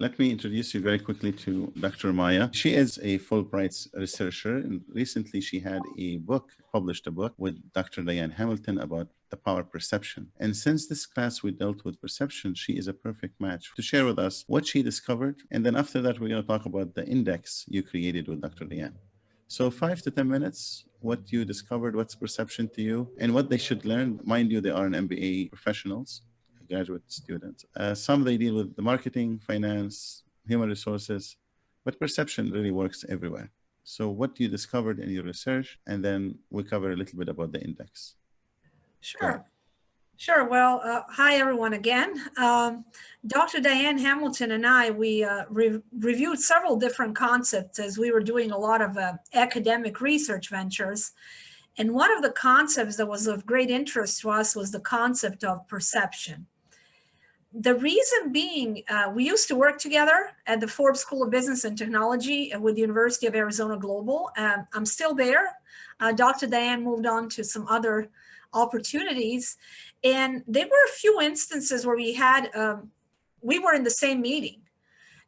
Let me introduce you very quickly to Dr. Maja. She is a Fulbright researcher, and recently she had published a book with Dr. Diane Hamilton about the power perception. And since this class we dealt with perception, she is a perfect match to share with us what she discovered. And then after that, we're going to talk about the index you created with Dr. Diane. So 5 to 10 minutes, what you discovered, what's perception to you, and what they should learn. Mind you, they are an MBA professionals, graduate students. Some they deal with the marketing, finance, human resources, but perception really works everywhere. So what you discovered in your research, and then we cover a little bit about the index. Sure. Sure. Well, hi, everyone again. Dr. Diane Hamilton and I, we reviewed several different concepts as we were doing a lot of academic research ventures. And one of the concepts that was of great interest to us was the concept of perception. The reason being, we used to work together at the Forbes School of Business and Technology with the University of Arizona Global. I'm still there. Dr. Diane moved on to some other opportunities. And there were a few instances where we were in the same meeting,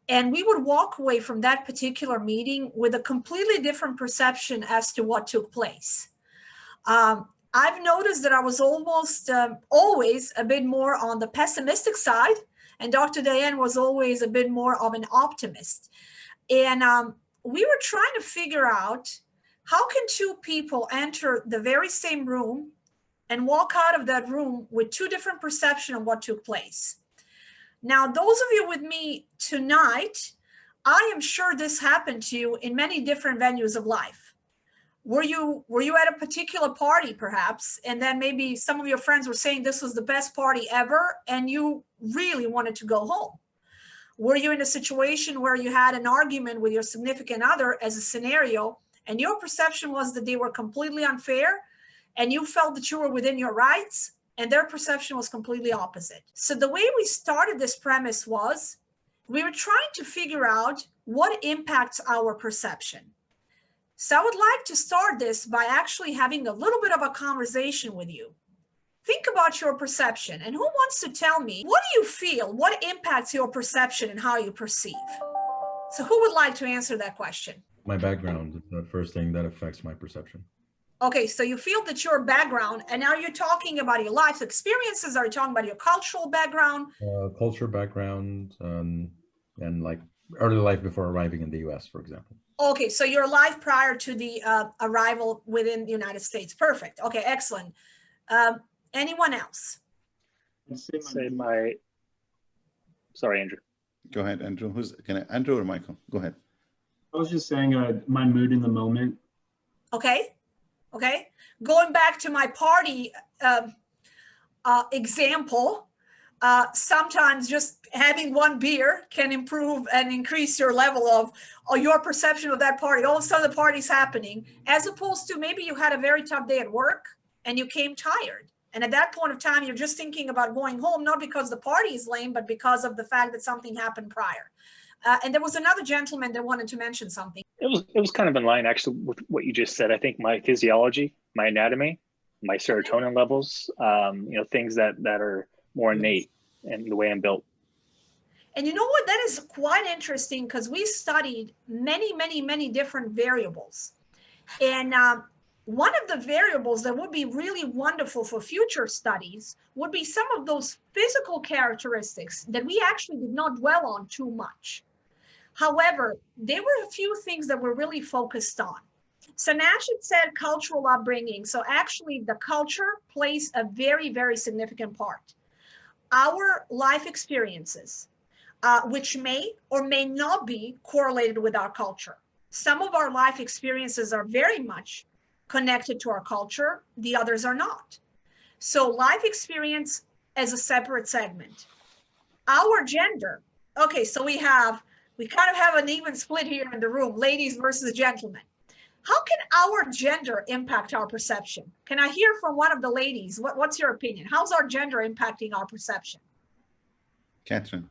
and we would walk away from that particular meeting with a completely different perception as to what took place. I've noticed that I was almost always a bit more on the pessimistic side, and Dr. Diane was always a bit more of an optimist. And we were trying to figure out, how can two people enter the very same room and walk out of that room with two different perceptions of what took place? Now, those of you with me tonight, I am sure this happened to you in many different venues of life. Were you at a particular party, perhaps, and then maybe some of your friends were saying this was the best party ever, and you really wanted to go home? Were you in a situation where you had an argument with your significant other as a scenario, and your perception was that they were completely unfair, and you felt that you were within your rights, and their perception was completely opposite? So the way we started this premise was, we were trying to figure out what impacts our perception. So I would like to start this by actually having a little bit of a conversation with you. Think about your perception, and who wants to tell me, what do you feel? What impacts your perception and how you perceive? So who would like to answer that question? My background is the first thing that affects my perception. Okay, so you feel that your background, and now you're talking about your life experiences. Are you talking about your cultural background? Culture background, and like early life before arriving in the US, for example. Okay, so your life prior to the arrival within the United States. Perfect. Okay, excellent. Anyone else? Sorry, Andrew. Go ahead, Andrew. Andrew or Michael? Go ahead. I was just saying my mood in the moment. Okay. Okay. Going back to my party example, sometimes just having one beer can improve and increase your level of, or your perception of that party. All of a sudden the party's happening, as opposed to maybe you had a very tough day at work and you came tired. And at that point of time, you're just thinking about going home, not because the party is lame, but because of the fact that something happened prior. And there was another gentleman that wanted to mention something. It was kind of in line actually with what you just said. I think my physiology, my anatomy, my serotonin levels, things that are more innate in the way I'm built. And you know what? That is quite interesting, because we studied many different variables. And one of the variables that would be really wonderful for future studies would be some of those physical characteristics that we actually did not dwell on too much. However, there were a few things that we're really focused on. So Nash had said cultural upbringing. So actually the culture plays a very significant part. Our life experiences, which may or may not be correlated with our culture. Some of our life experiences are very much connected to our culture. The others are not. So life experience as a separate segment. Our gender. Okay, so we kind of have an even split here in the room, ladies versus gentlemen. How can our gender impact our perception? Can I hear from one of the ladies? What's your opinion? How's our gender impacting our perception? Catherine.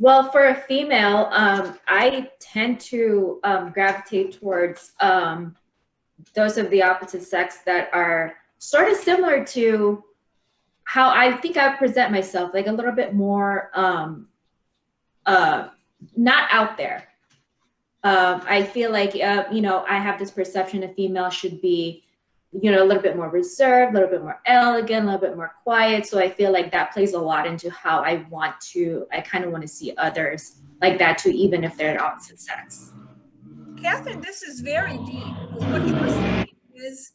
Well, for a female, I tend to gravitate towards those of the opposite sex that are sort of similar to how I think I present myself, like a little bit more not out there. I feel like I have this perception a female should be, a little bit more reserved, a little bit more elegant, a little bit more quiet. So I feel like that plays a lot into how I kind of want to see others like that too, even if they're the opposite sex. Catherine, this is very deep. What you're saying is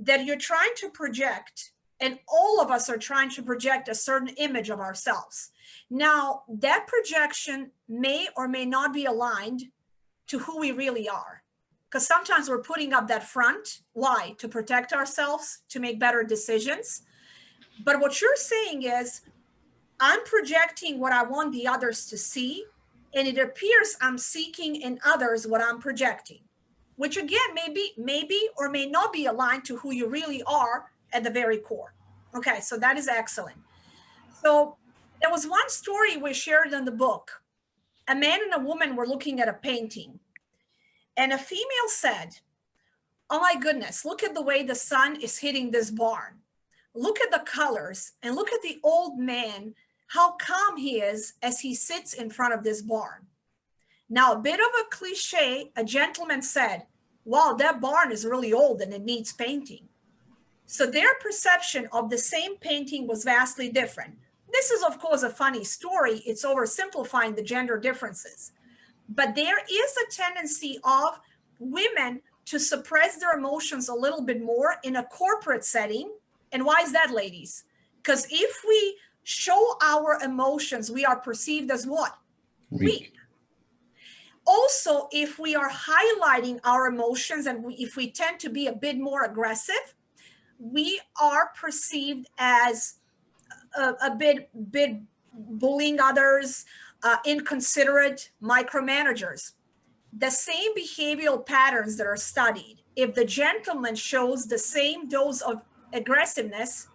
that you're trying to project, and all of us are trying to project a certain image of ourselves. Now, that projection may or may not be aligned to who we really are. Because sometimes we're putting up that front. Why? To protect ourselves, to make better decisions. But what you're saying is, I'm projecting what I want the others to see, and it appears I'm seeking in others what I'm projecting, which again, maybe or may not be aligned to who you really are at the very core. Okay, so that is excellent. So there was one story we shared in the book. A man and a woman were looking at a painting, and a female said, "Oh my goodness, look at the way the sun is hitting this barn. Look at the colors, and look at the old man, how calm he is as he sits in front of this barn." Now, a bit of a cliche, a gentleman said, "Wow, that barn is really old and it needs painting." So their perception of the same painting was vastly different. This is, of course, a funny story. It's oversimplifying the gender differences. But there is a tendency of women to suppress their emotions a little bit more in a corporate setting. And why is that, ladies? Because if we show our emotions, we are perceived as what? Weak. Also, if we are highlighting our emotions and if we tend to be a bit more aggressive, we are perceived as a bit bullying others, inconsiderate, micromanagers. The same behavioral patterns that are studied, if the gentleman shows the same dose of aggressiveness,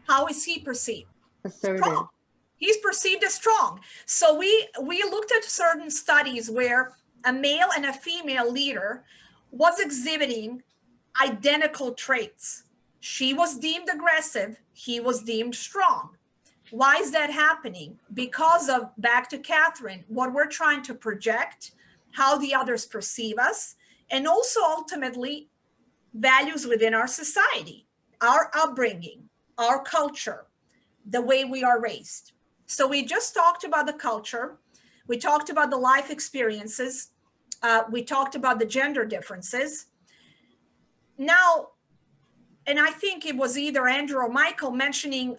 how is he perceived? Assertive. Strong. He's perceived as strong. So we looked at certain studies where a male and a female leader was exhibiting identical traits. She was deemed aggressive, he was deemed strong. Why is that happening? Because of, back to Catherine, what we're trying to project, how the others perceive us, and also ultimately values within our society, our upbringing, our culture, the way we are raised. So we just talked about the culture. We talked about the life experiences. We talked about the gender differences. Now, and I think it was either Andrew or Michael mentioning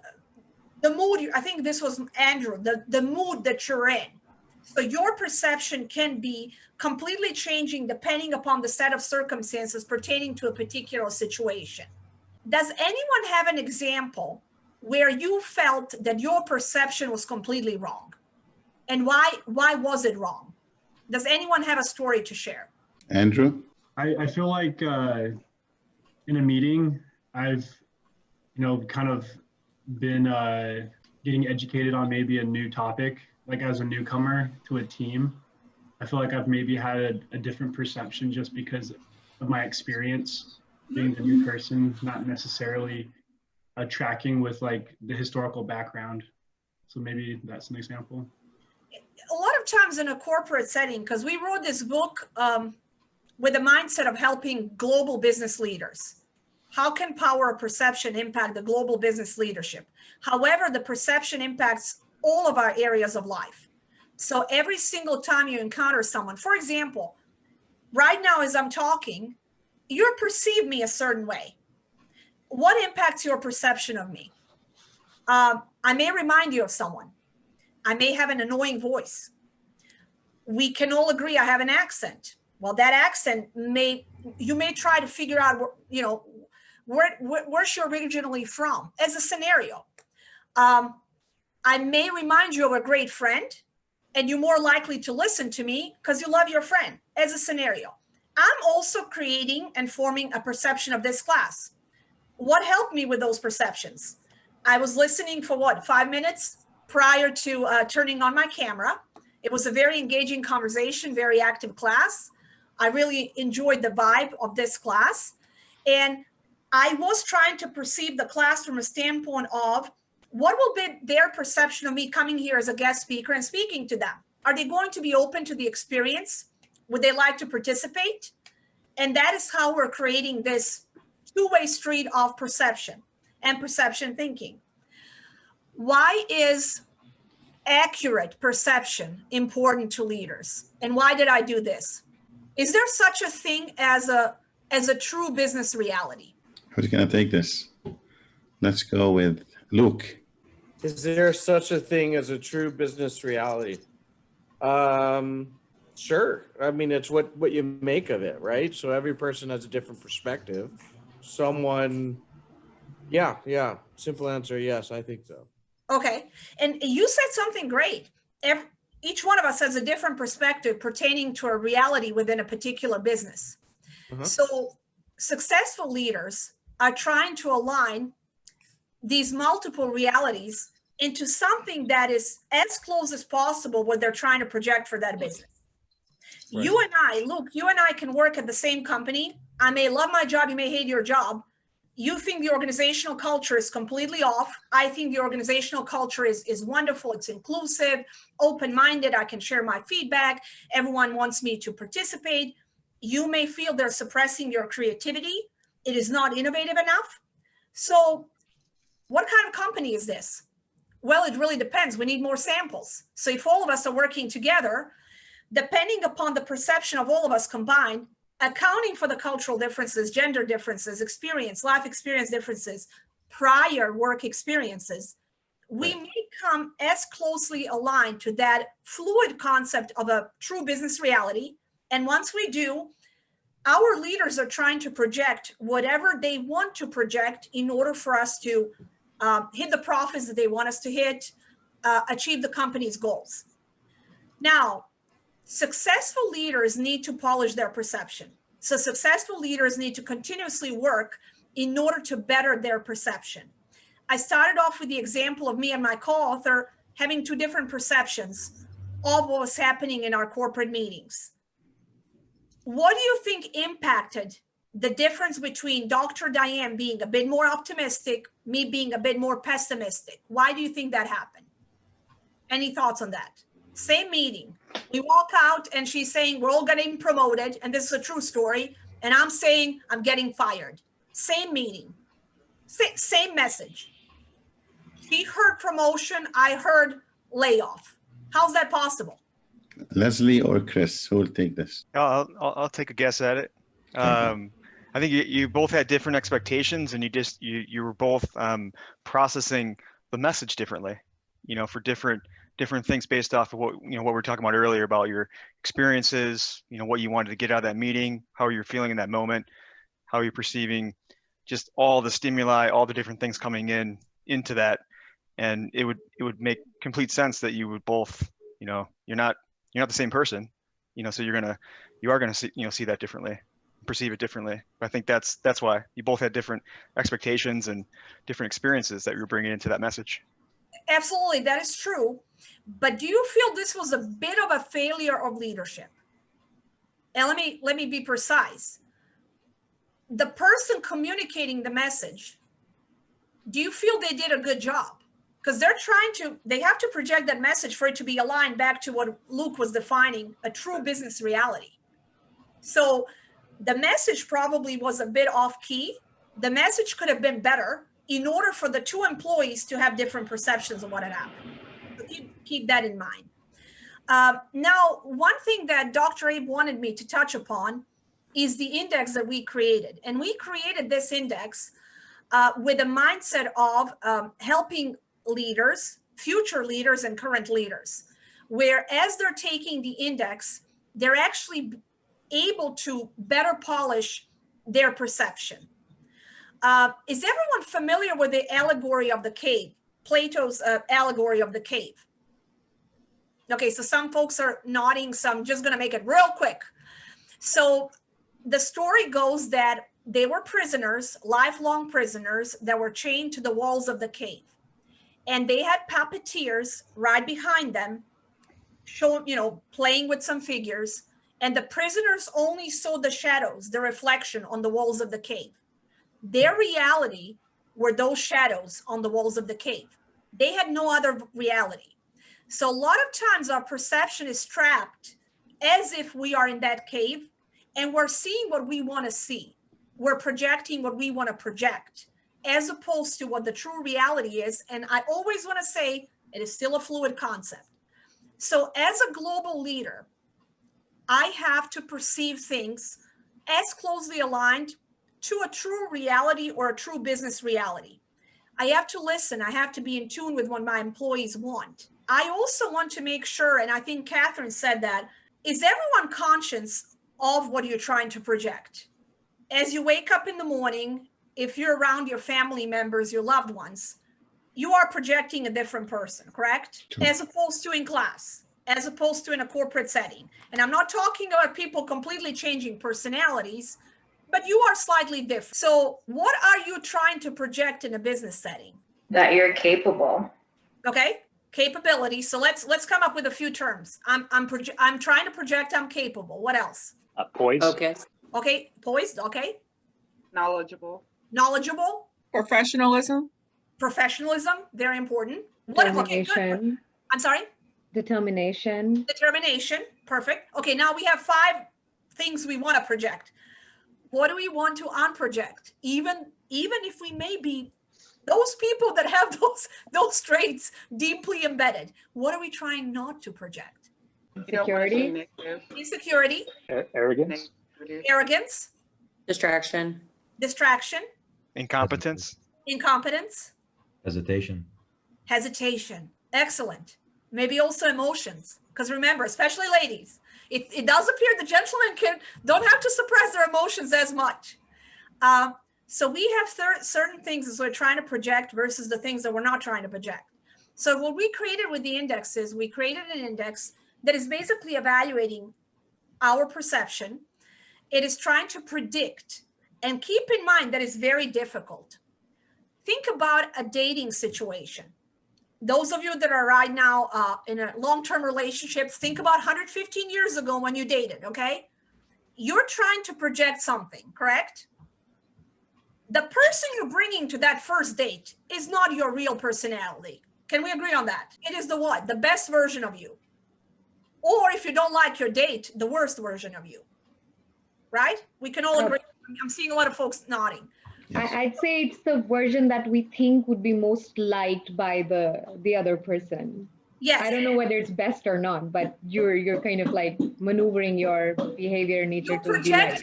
the mood. I think this was Andrew, the mood that you're in. So your perception can be completely changing depending upon the set of circumstances pertaining to a particular situation. Does anyone have an example where you felt that your perception was completely wrong? And why was it wrong? Does anyone have a story to share? Andrew? I feel like in a meeting, I've, kind of been getting educated on maybe a new topic, like as a newcomer to a team. I feel like I've maybe had a different perception just because of my experience being the new person, not necessarily tracking with like the historical background. So maybe that's an example. A lot of times in a corporate setting, because we wrote this book with the mindset of helping global business leaders. How can power of perception impact the global business leadership? However, the perception impacts all of our areas of life. So every single time you encounter someone, for example, right now as I'm talking, you perceive me a certain way. What impacts your perception of me? I may remind you of someone. I may have an annoying voice. We can all agree I have an accent. Well, that accent you may try to figure out, where's she originally from as a scenario. I may remind you of a great friend, and you're more likely to listen to me because you love your friend as a scenario. I'm also creating and forming a perception of this class. What helped me with those perceptions? I was listening for 5 minutes prior to turning on my camera. It was a very engaging conversation, very active class. I really enjoyed the vibe of this class. And I was trying to perceive the class from a standpoint of What will be their perception of me coming here as a guest speaker and speaking to them? Are they going to be open to the experience? Would they like to participate? And that is how we're creating this two-way street of perception and perception thinking. Why is accurate perception important to leaders? And why did I do this? Is there such a thing as a true business reality? Who's going to take this? Let's go with Luke. Is there such a thing as a true business reality? Sure. I mean, it's what you make of it, right? So every person has a different perspective. Yeah. Simple answer, yes, I think so. Okay. And you said something great. Each one of us has a different perspective pertaining to a reality within a particular business. So successful leaders are trying to align these multiple realities into something that is as close as possible what they're trying to project for that business. Right. You and I, Luke, you and I can work at the same company. I may love my job, you may hate your job. You think the organizational culture is completely off. I think the organizational culture is wonderful. It's inclusive, open-minded. I can share my feedback. Everyone wants me to participate. You may feel they're suppressing your creativity. It is not innovative enough. So what kind of company is this? Well, it really depends. We need more samples. So if all of us are working together, depending upon the perception of all of us combined, accounting for the cultural differences, gender differences, experience, life experience differences, prior work experiences, we may come as closely aligned to that fluid concept of a true business reality. And once we do, our leaders are trying to project whatever they want to project in order for us to hit the profits that they want us to hit, achieve the company's goals. Now, successful leaders need to polish their perception. So successful leaders need to continuously work in order to better their perception. I started off with the example of me and my co-author having two different perceptions of what was happening in our corporate meetings. What do you think impacted the difference between Dr. Diane being a bit more optimistic, me being a bit more pessimistic? Why do you think that happened? Any thoughts on that? Same meeting. We walk out and she's saying, we're all getting promoted. And this is a true story. And I'm saying, I'm getting fired. Same meeting, same message. She heard promotion. I heard layoff. How's that possible? Leslie or Chris, who will take this? I'll take a guess at it. I think you both had different expectations, and you were both processing the message differently, for different things based off of what we were talking about earlier about your experiences, what you wanted to get out of that meeting, how you're feeling in that moment, how you're perceiving just all the stimuli, all the different things coming into that. And it would make complete sense that you would both, you're not the same person, so you are gonna see that differently, perceive it differently. I think that's why you both had different expectations and different experiences that you're bringing into that message. Absolutely, that is true. But do you feel this was a bit of a failure of leadership? And let me be precise. The person communicating the message, do you feel they did a good job? Because they have to project that message for it to be aligned back to what Luke was defining, a true business reality. So the message probably was a bit off key. The message could have been better in order for the two employees to have different perceptions of what had happened. So keep that in mind. Now, one thing that Dr. Abe wanted me to touch upon is the index that we created. And we created this index with a mindset of helping leaders, future leaders and current leaders, where as they're taking the index, they're actually able to better polish their perception. Is everyone familiar with the allegory of the cave, Plato's allegory of the cave? Okay, so some folks are nodding, so I'm just going to make it real quick. So the story goes that they were prisoners, lifelong prisoners that were chained to the walls of the cave. And they had puppeteers right behind them, playing with some figures. And the prisoners only saw the shadows, the reflection on the walls of the cave. Their reality were those shadows on the walls of the cave. They had no other reality. So a lot of times our perception is trapped as if we are in that cave and we're seeing what we want to see. We're projecting what we want to project as opposed to what the true reality is. And I always want to say it is still a fluid concept. So as a global leader, I have to perceive things as closely aligned to a true reality or a true business reality. I have to listen. I have to be in tune with what my employees want. I also want to make sure, and I think Catherine said that, is everyone conscious of what you're trying to project? As you wake up in the morning, if you're around your family members, your loved ones, you are projecting a different person, correct? Sure. As opposed to in class, as opposed to in a corporate setting. And I'm not talking about people completely changing personalities, but you are slightly different. So what are you trying to project in a business setting? That you're capable. Okay, capability. So let's come up with a few terms. I'm trying to project I'm capable. What else? Poised. Okay. Okay, poised. Okay, Knowledgeable. knowledgeable. Professionalism. Professionalism, very important. What? Okay, good. Determination. I'm sorry. Determination. Determination. Perfect. Okay, now we have 5 things we want to project. What do we want to unproject? Even if we may be those people that have those traits deeply embedded, what are we trying not to project? Insecurity. Insecurity. Arrogance. Arrogance. Distraction. Distraction. Incompetence. Incompetence. Hesitation. Hesitation. Excellent. Maybe also emotions. Because remember, especially ladies, it does appear the gentlemen don't have to suppress their emotions as much. So we have certain things as we're trying to project versus the things that we're not trying to project. So what we created with the index is we created an index that is basically evaluating our perception. It is trying to predict, and keep in mind that it's very difficult. Think about a dating situation. Those of you that are right now in a long-term relationship, think about 115 years ago when you dated, okay? You're trying to project something, correct? The person you're bringing to that first date is not your real personality. Can we agree on that? It is the what? The best version of you. Or if you don't like your date, the worst version of you, right? We can all agree. I'm seeing a lot of folks nodding. Yes. I'd say it's the version that we think would be most liked by the other person. Yes. I don't know whether it's best or not, but you're kind of like maneuvering your behavior nature to be like.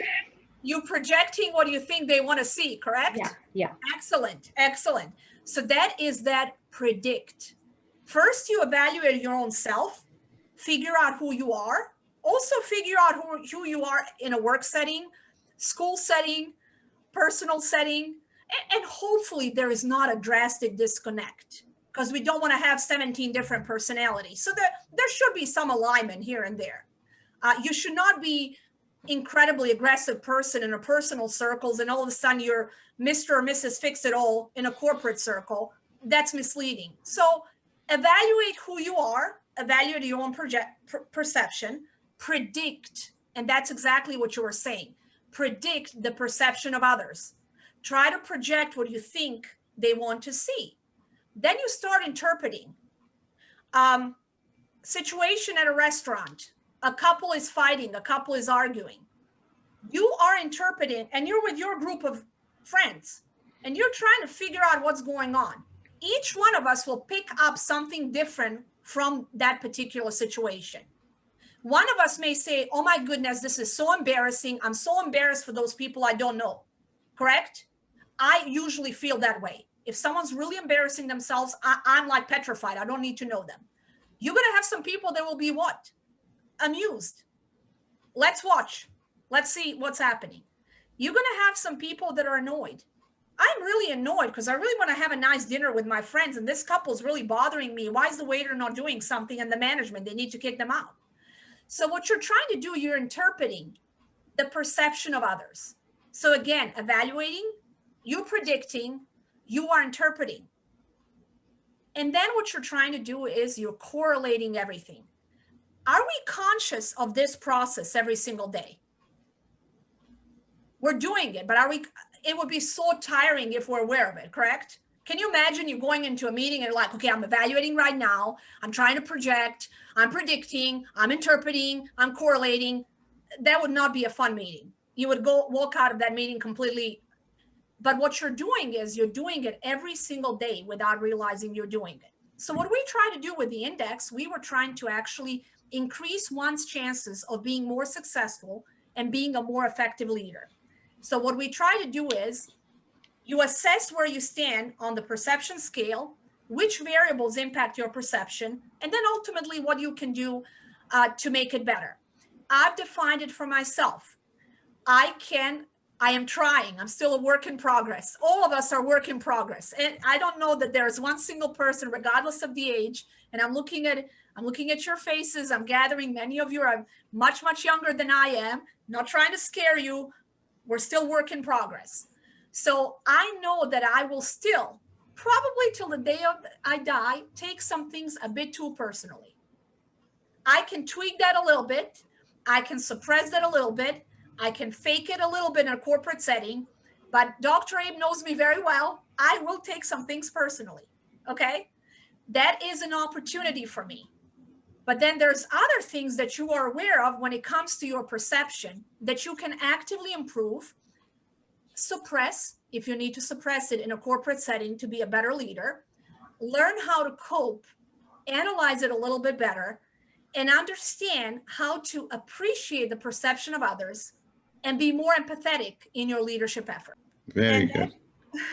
You're projecting what you think they want to see, correct? Yeah. Excellent, excellent. So that is that predict. First, you evaluate your own self, figure out who you are. Also figure out who you are in a work setting, school setting, personal setting, and hopefully there is not a drastic disconnect because we don't want to have 17 different personalities. So there should be some alignment here and there. You should not be incredibly aggressive person in a personal circles and all of a sudden you're Mr. or Mrs. Fix-It-All in a corporate circle. That's misleading. So evaluate who you are, evaluate your own perception, predict, and that's exactly what you were saying. Predict the perception of others. Try to project what you think they want to see. Then you start interpreting. Situation at a restaurant. A couple is fighting, a couple is arguing. You are interpreting, and you're with your group of friends, and you're trying to figure out what's going on. Each one of us will pick up something different from that particular situation. One of us may say, oh my goodness, this is so embarrassing. I'm so embarrassed for those people I don't know, correct? I usually feel that way. If someone's really embarrassing themselves, I'm like petrified. I don't need to know them. You're gonna have some people that will be what? Amused. Let's watch. Let's see what's happening. You're gonna have some people that are annoyed. I'm really annoyed because I really want to have a nice dinner with my friends and this couple's really bothering me. Why is the waiter not doing something and the management, they need to kick them out. So what you're trying to do, you're interpreting the perception of others. So again, evaluating, you're predicting, you are interpreting. And then what you're trying to do is you're correlating everything. Are we conscious of this process every single day? We're doing it, but are we? It would be so tiring if we're aware of it, correct? Can you imagine you going into a meeting and you're like, okay, I'm evaluating right now. I'm trying to project, I'm predicting, I'm interpreting, I'm correlating. That would not be a fun meeting. You would walk out of that meeting completely. But what you're doing is you're doing it every single day without realizing you're doing it. So what we try to do with the index, we were trying to actually increase one's chances of being more successful and being a more effective leader. So what we try to do is you assess where you stand on the perception scale, which variables impact your perception, and then ultimately what you can do to make it better. I've defined it for myself. I am trying. I'm still a work in progress. All of us are work in progress. And I don't know that there's one single person, regardless of the age. And I'm looking at your faces. I'm gathering. Many of you are much, much younger than I am. Not trying to scare you. We're still work in progress. So I know that I will still, probably till the day I die, take some things a bit too personally. I can tweak that a little bit. I can suppress that a little bit. I can fake it a little bit in a corporate setting, but Dr. Abe knows me very well. I will take some things personally, okay? That is an opportunity for me. But then there's other things that you are aware of when it comes to your perception that you can actively improve, suppress, if you need to suppress it in a corporate setting to be a better leader, learn how to cope, analyze it a little bit better, and understand how to appreciate the perception of others and be more empathetic in your leadership effort. Very good.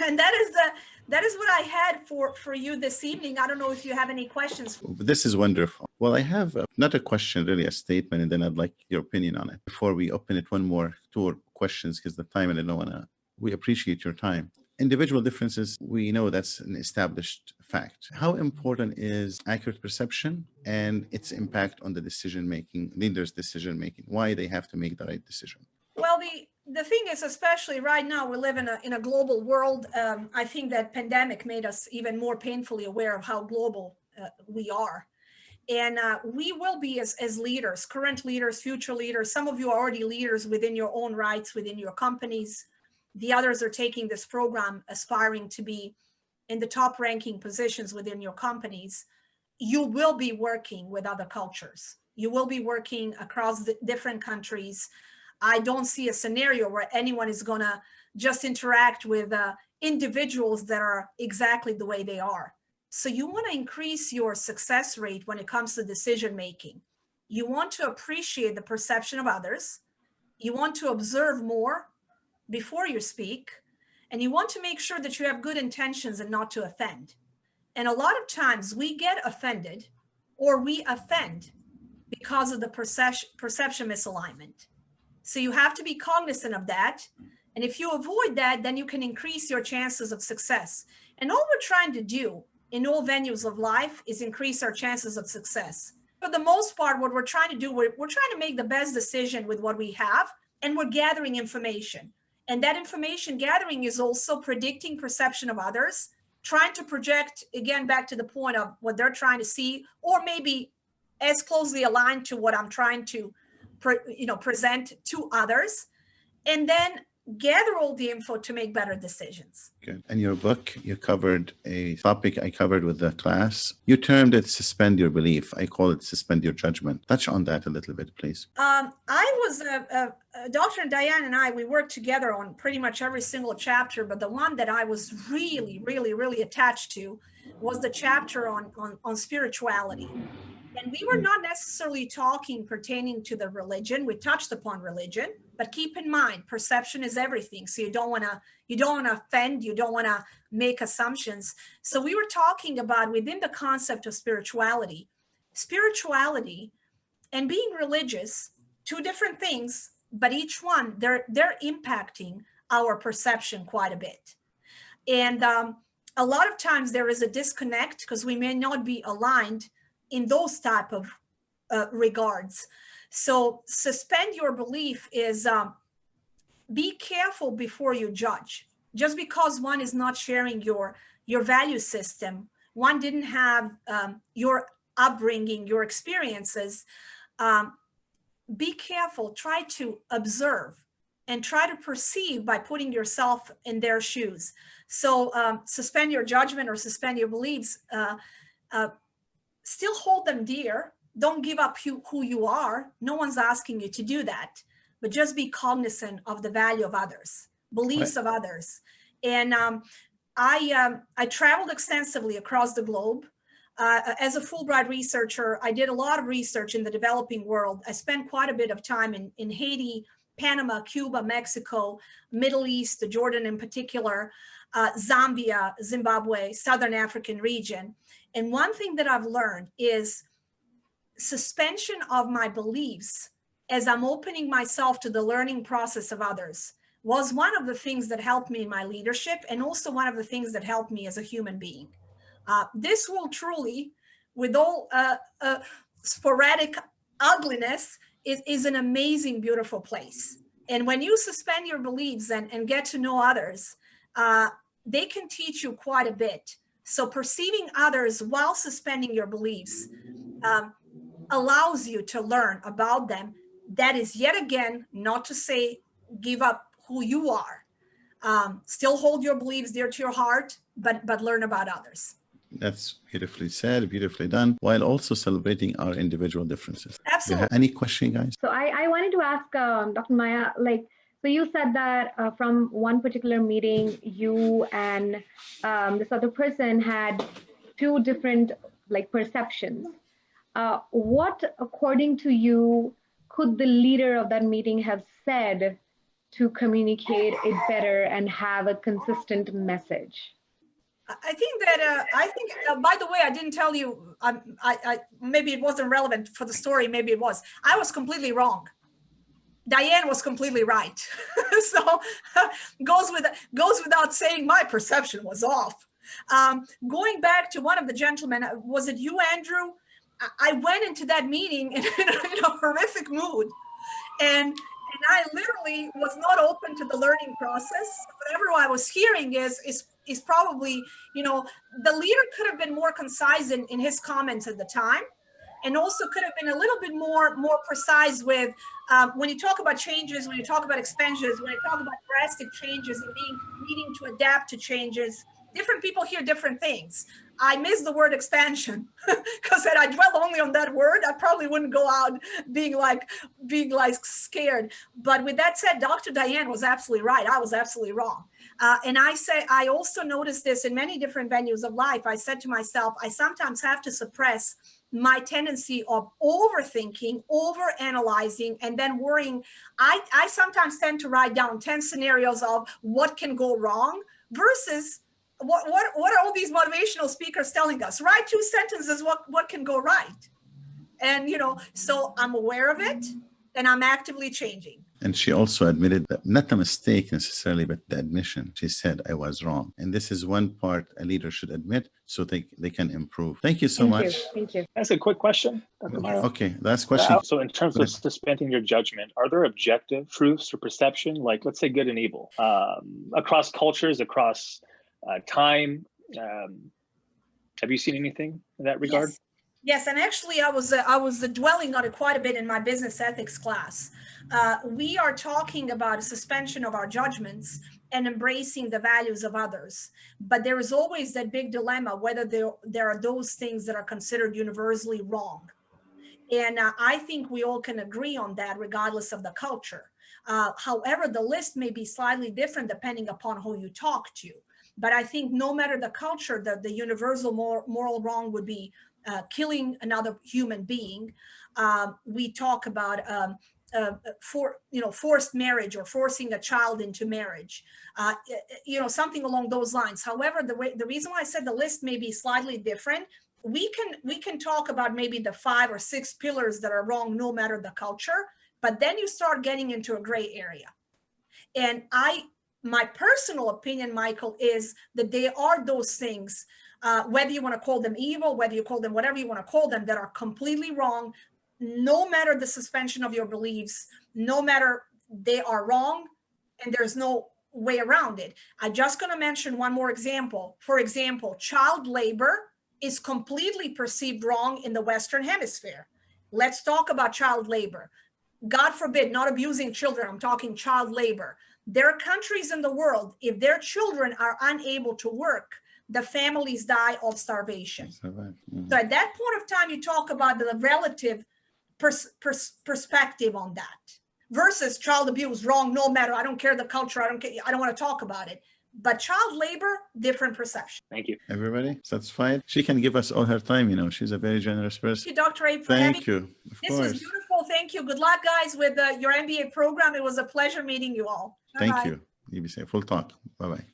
And that is what I had for you this evening. I don't know if you have any questions. This is wonderful. Well, I have not a question, really a statement, and then I'd like your opinion on it. Before we open it two questions, because the time, and I don't want to, we appreciate your time. Individual differences, we know that's an established fact. How important is accurate perception and its impact on the decision-making, leaders' decision-making, why they have to make the right decision? Well, the thing is, especially right now, we live in a global world. I think that pandemic made us even more painfully aware of how global we are. And we will be as leaders, current leaders, future leaders. Some of you are already leaders within your own rights, within your companies. The others are taking this program, aspiring to be in the top ranking positions within your companies. You will be working with other cultures. You will be working across the different countries. I don't see a scenario where anyone is going to just interact with individuals that are exactly the way they are. So you want to increase your success rate when it comes to decision making. You want to appreciate the perception of others. You want to observe more before you speak, and you want to make sure that you have good intentions and not to offend. And a lot of times we get offended or we offend because of the perception misalignment. So you have to be cognizant of that. And if you avoid that, then you can increase your chances of success. And all we're trying to do in all venues of life is increase our chances of success. For the most part, what we're trying to do, we're trying to make the best decision with what we have, and we're gathering information. And that information gathering is also predicting perception of others, trying to project, again, back to the point of what they're trying to see, or maybe as closely aligned to what I'm trying to present to others, and then gather all the info to make better decisions. Good. In your book, you covered a topic I covered with the class. You termed it suspend your belief. I call it suspend your judgment. Touch on that a little bit, please. Dr. Diane and I, we worked together on pretty much every single chapter, but the one that I was really, really, really attached to was the chapter on spirituality. And we were not necessarily talking pertaining to the religion. We touched upon religion, but keep in mind, perception is everything. So you don't want to offend, you don't want to make assumptions. So we were talking about within the concept of spirituality and being religious, two different things, but each one, they're impacting our perception quite a bit. And a lot of times there is a disconnect because we may not be aligned in those type of regards. So suspend your belief is be careful before you judge. Just because one is not sharing your value system, one didn't have your upbringing, your experiences, be careful, try to observe and try to perceive by putting yourself in their shoes. So suspend your judgment or suspend your beliefs. Still hold them dear. Don't give up who you are. No one's asking you to do that, but just be cognizant of the value of others, beliefs of others. And I traveled extensively across the globe. As a Fullbright researcher, I did a lot of research in the developing world. I spent quite a bit of time in Haiti, Panama, Cuba, Mexico, Middle East, Jordan in particular, Zambia, Zimbabwe, Southern African region. And one thing that I've learned is suspension of my beliefs as I'm opening myself to the learning process of others was one of the things that helped me in my leadership, and also one of the things that helped me as a human being. This will truly, with all sporadic ugliness, is an amazing, beautiful place. And when you suspend your beliefs and get to know others, they can teach you quite a bit. So perceiving others while suspending your beliefs allows you to learn about them. That is, yet again, not to say give up who you are. Still hold your beliefs dear to your heart, but learn about others. That's beautifully said, beautifully done, while also celebrating our individual differences. Absolutely. Any question, guys? So I wanted to ask Dr. Maja, so you said that from one particular meeting, you and this other person had two different perceptions. What, according to you, could the leader of that meeting have said to communicate it better and have a consistent message? I think that, by the way, I didn't tell you, I maybe it wasn't relevant for the story, maybe it was. I was completely wrong. Diane was completely right. So goes without saying my perception was off. Going back to one of the gentlemen, was it you, Andrew? I went into that meeting in a horrific mood. And I literally was not open to the learning process. Whatever I was hearing is probably, the leader could have been more concise in his comments at the time, and also could have been a little bit more precise with when you talk about changes, when you talk about expansions, when you talk about drastic changes and needing to adapt to changes. Different people hear different things. I miss the word expansion because had I dwell only on that word, I probably wouldn't go out being like scared. But with that said, Dr. Diane was absolutely right. I was absolutely wrong. And I also noticed this in many different venues of life. I said to myself, I sometimes have to suppress my tendency of overthinking, overanalyzing, and then worrying. I sometimes tend to write down 10 scenarios of what can go wrong versus what are all these motivational speakers telling us? Write 2 sentences, what can go right? And, so I'm aware of it and I'm actively changing. And she also admitted that not a mistake necessarily, but the admission. She said, I was wrong. And this is one part a leader should admit so they can improve. Thank you so much. Thank you. That's a quick question, Dr. Maja. Okay, last question. So in terms of suspending your judgment, are there objective truths or perception, like let's say good and evil, across cultures, across time? Have you seen anything in that regard? Yes, and actually I was dwelling on it quite a bit in my business ethics class. We are talking about a suspension of our judgments and embracing the values of others. But there is always that big dilemma whether there are those things that are considered universally wrong. And I think we all can agree on that regardless of the culture. However, the list may be slightly different depending upon who you talk to. But I think no matter the culture, the universal moral wrong would be killing another human being. We talk about forced marriage or forcing a child into marriage, something along those lines. However, the reason why I said the list may be slightly different, we can talk about maybe the 5 or 6 pillars that are wrong no matter the culture, but then you start getting into a gray area. And my personal opinion, Michael, is that there are those things, whether you want to call them evil, whether you call them whatever you want to call them, that are completely wrong, no matter the suspension of your beliefs, no matter they are wrong, and there's no way around it. I'm just going to mention one more example. For example, child labor is completely perceived wrong in the Western Hemisphere. Let's talk about child labor. God forbid, not abusing children, I'm talking child labor. There are countries in the world, if their children are unable to work, the families die of starvation. Mm-hmm. So at that point of time, you talk about the relative perspective on that versus child abuse, wrong, no matter, I don't care the culture, I don't want to talk about it. But child labor, different perception. Thank you. Everybody satisfied? She can give us all her time, you know. She's a very generous person. Thank you, Dr. Abe, for Thank you. Of this course. was beautiful. Thank you. Good luck, guys, with your MBA program. It was a pleasure meeting you all. Thank Bye-bye. you. You be safe. Full talk. Bye-bye.